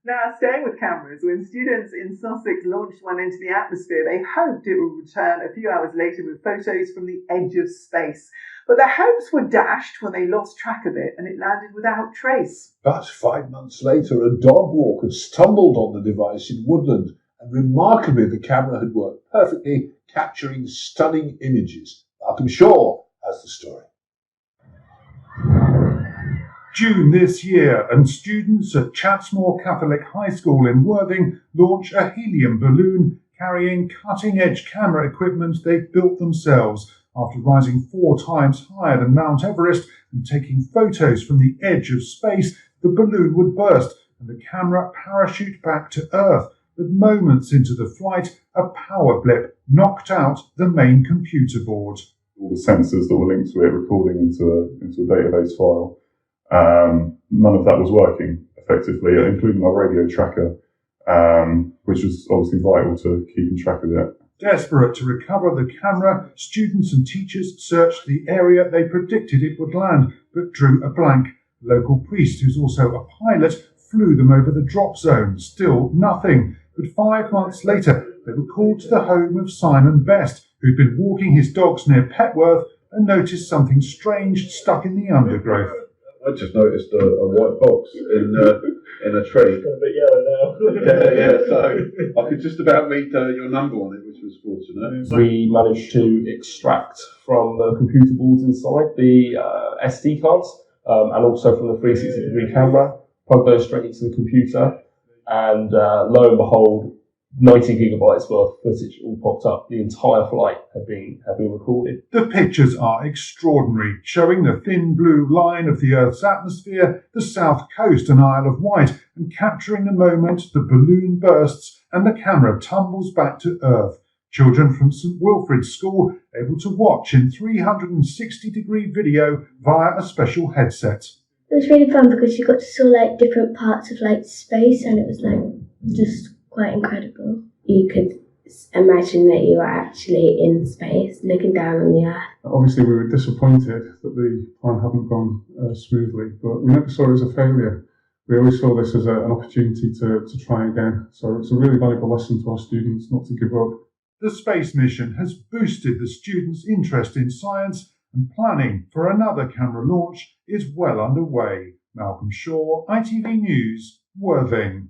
Now, staying with cameras, when students in Sussex launched one into the atmosphere, they hoped it would return a few hours later with photos from the edge of space. But their hopes were dashed when they lost track of it and it landed without trace. But 5 months later, a dog walker stumbled on the device in Woodland, and remarkably, the camera had worked perfectly, capturing stunning images. Malcolm Shaw has the story. June this year, and students at Chatsmore Catholic High School in Worthing launch a helium balloon carrying cutting-edge camera equipment they've built themselves after rising 4 times higher than Mount Everest and taking photos from the edge of space. The balloon would burst and the camera parachute back to Earth. But moments into the flight, a power blip knocked out the main computer board. All the sensors that were linked to it recording into a database file. None of that was working effectively, including our radio tracker, which was obviously vital to keeping track of it. Desperate to recover the camera, students and teachers searched the area they predicted it would land, but drew a blank. A local priest, who's also a pilot, flew them over the drop zone. Still nothing. But 5 months later, they were called to the home of Simon Best, who'd been walking his dogs near Petworth and noticed something strange stuck in the undergrowth. I just noticed a white box in a tree. It's got a bit yellow now. yeah, so I could just about read your number on it, which was fortunate. We managed to extract from the computer boards inside the SD cards and also from the 360-degree camera, plug those straight into the computer, and lo and behold, 90 gigabytes worth of footage all popped up. The entire flight had been recorded. The pictures are extraordinary, showing the thin blue line of the Earth's atmosphere, the south coast and Isle of Wight, and capturing the moment the balloon bursts and the camera tumbles back to Earth. Children from St Wilfrid's School able to watch in 360-degree video via a special headset. It was really fun because you got to see like different parts of like space, and it was like just quite incredible. You could imagine that you were actually in space, looking down on the Earth. Obviously, we were disappointed that the plan hadn't gone smoothly, but we never saw it as a failure. We always saw this as an opportunity to try again. So it's a really valuable lesson to our students not to give up. The space mission has boosted the students' interest in science, and planning for another camera launch is well underway. Malcolm Shaw, ITV News, Worthing.